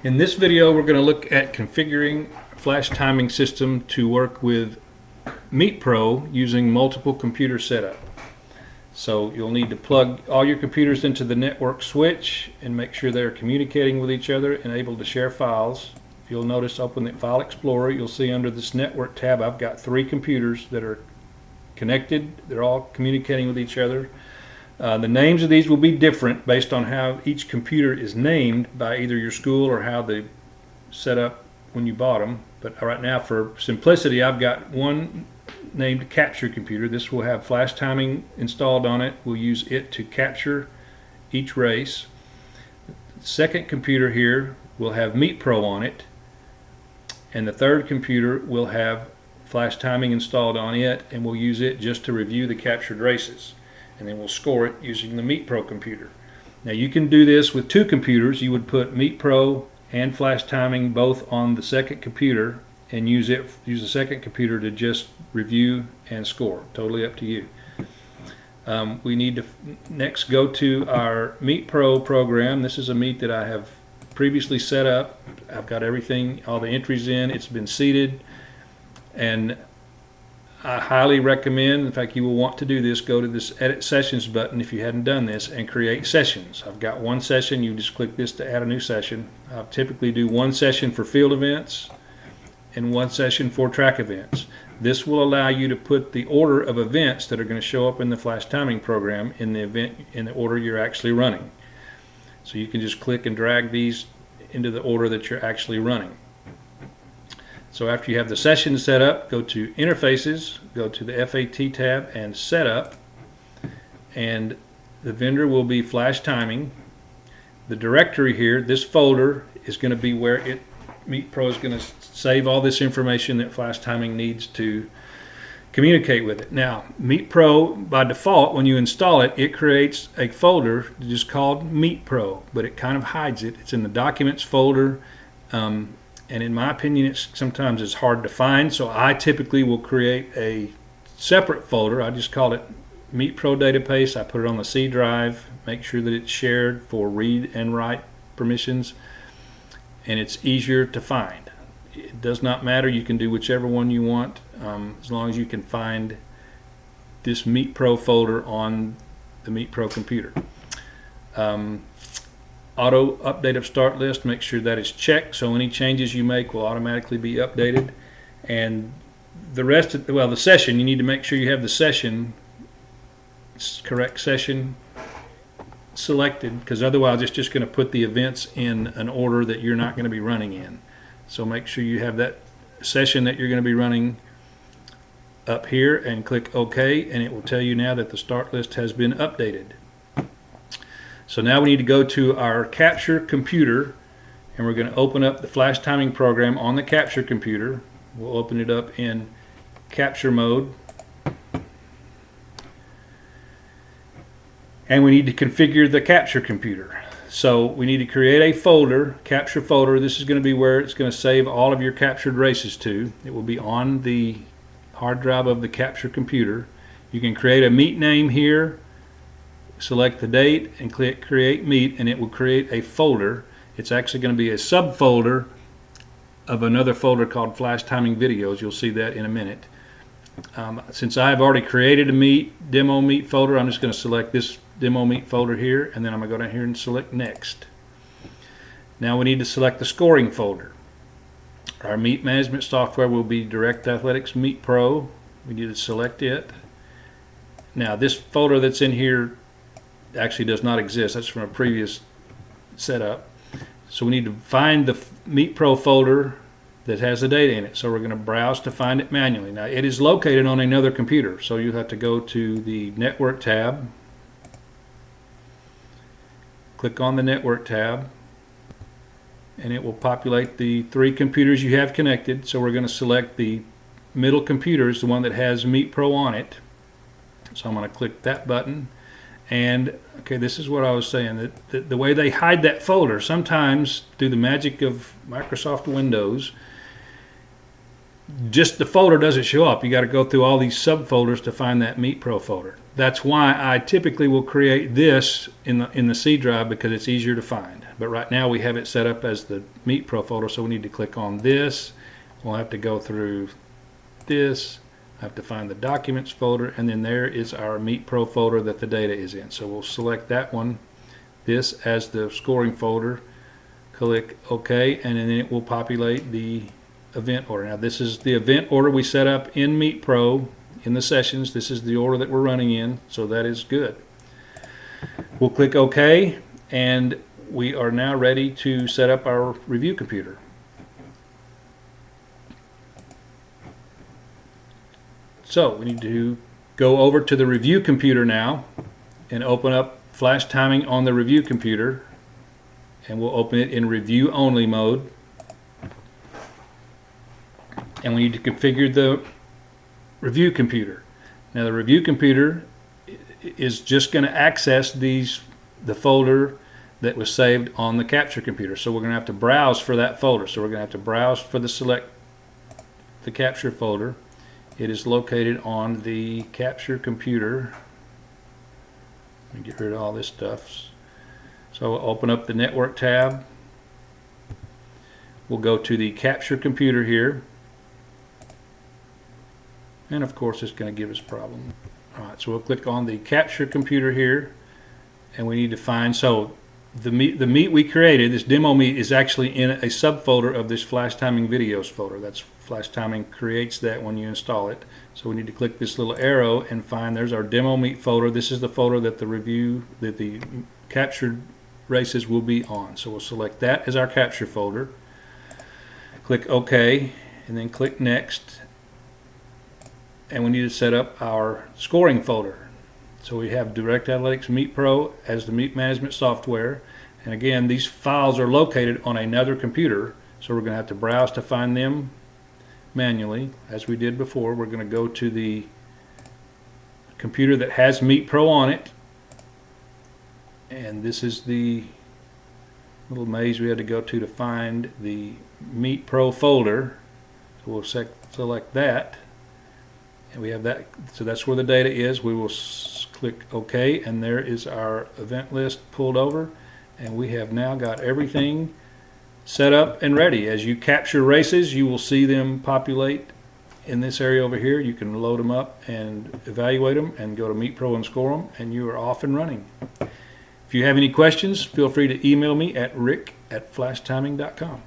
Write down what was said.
In this video, we're going to look at configuring a flash timing system to work with MeetPro using multiple computer setup. So you'll need to plug all your computers into the network switch and make sure they're communicating with each other and able to share files. If you'll notice, open the File Explorer, you'll see under this network tab I've got 3 computers that are connected. They're all communicating with each other. The names of these will be different based on how each computer is named by either your school or how they set up when you bought them. But right now, for simplicity, I've got one named capture computer. This will have flash timing installed on it. We'll use it to capture each race. The second computer here will have MeetPro on it, and the third computer will have flash timing installed on it, and we'll use it just to review the captured races. And then we'll score it using the MeetPro computer. Now you can do this with 2 computers. You would put MeetPro and flash timing both on the second computer and use the second computer to just review and score. Totally up to you. We need to next go to our MeetPro program. This is a Meet that I have previously set up. I've got everything, all the entries in. It's been seeded, and I highly recommend, in fact you will want to do this, go to this Edit Sessions button if you hadn't done this and create sessions. I've got one session. You just click this to add a new session. I typically do one session for field events and one session for track events. This will allow you to put the order of events that are going to show up in the flash timing program in the order you're actually running. So you can just click and drag these into the order that you're actually running. So after you have the session set up, go to Interfaces, go to the FAT tab and Setup, and the vendor will be Flash Timing. The directory here, this folder, is going to be where MeetPro is going to save all this information that Flash Timing needs to communicate with it. Now, MeetPro, by default, when you install it, it creates a folder just called MeetPro, but it kind of hides it. It's in the Documents folder. And in my opinion, sometimes it's hard to find, so I typically will create a separate folder. I just call it MeetPro Database. I put it on the C drive, make sure that it's shared for read and write permissions, and it's easier to find. It does not matter. You can do whichever one you want, as long as you can find this MeetPro folder on the MeetPro computer. Auto update of start list, make sure that is checked so any changes you make will automatically be updated. And the rest of the session, you need to make sure you have the session, correct session selected, because otherwise it's just going to put the events in an order that you're not going to be running in. So make sure you have that session that you're going to be running up here and click OK, and it will tell you now that the start list has been updated. So now we need to go to our capture computer, and we're going to open up the flash timing program on the capture computer. We'll open it up in capture mode, and we need to configure the capture computer. So we need to create a folder, capture folder. This is going to be where it's going to save all of your captured races to. It will be on the hard drive of the capture computer. You can create a Meet name here, select the date and click Create Meet, and it will create a folder. It's actually going to be a subfolder of another folder called Flash Timing Videos. You'll see that in a minute. Since I've already created a demo Meet folder, I'm just going to select this demo Meet folder here, and then I'm going to go down here and select Next. Now we need to select the scoring folder. Our Meet management software will be Direct Athletics MeetPro. We need to select it. Now this folder that's in here actually does not exist. That's from a previous setup. So we need to find the MeetPro folder that has the data in it. So we're going to browse to find it manually. Now it is located on another computer, so you have to go to the Network tab, click on the Network tab, and it will populate the 3 computers you have connected. So we're going to select the middle computer, the one that has MeetPro on it. So I'm going to click that button. And okay, this is what I was saying, that the way they hide that folder, sometimes through the magic of Microsoft Windows, just the folder doesn't show up. You got to go through all these subfolders to find that MeetPro folder. That's why I typically will create this in the C drive, because it's easier to find. But right now we have it set up as the MeetPro folder, so we need to click on this. We'll have to go through this. I have to find the documents folder, and then there is our MeetPro folder that the data is in. So we'll select that one, this as the scoring folder, click OK, and then it will populate the event order. Now this is the event order we set up in MeetPro in the sessions. This is the order that we're running in, so that is good. We'll click OK, and we are now ready to set up our review computer. So we need to go over to the review computer now and open up FlashTiming on the review computer, and we'll open it in review only mode. And we need to configure the review computer. Now the review computer is just going to access the folder that was saved on the capture computer. So we're going to have to browse for that folder. So we're going to have to browse for the capture folder. It is located on the capture computer. Let me get rid of all this stuff. So we'll open up the network tab. We'll go to the capture computer here. And of course it's going to give us a problem. Alright, so we'll click on the capture computer here, and we need to find, so the Meet we created, this demo Meet, is actually in a subfolder of this FlashTiming videos folder. That's FlashTiming creates that when you install it. So we need to click this little arrow and find, there's our demo Meet folder. This is the folder that the captured races will be on. So we'll select that as our capture folder. Click OK, and then click Next. And we need to set up our scoring folder. So we have Direct Analytics MeetPro as the meet management software. And again, these files are located on another computer, so we're going to have to browse to find them manually. As we did before, we're going to go to the computer that has MeetPro on it. And this is the little maze we had to go to find the MeetPro folder. So we'll select that. And we have that, so that's where the data is. We will click OK, and there is our event list pulled over, and we have now got everything set up and ready. As you capture races, you will see them populate in this area over here. You can load them up and evaluate them and go to MeetPro and score them, and you are off and running. If you have any questions, feel free to email me at rick@flashtiming.com.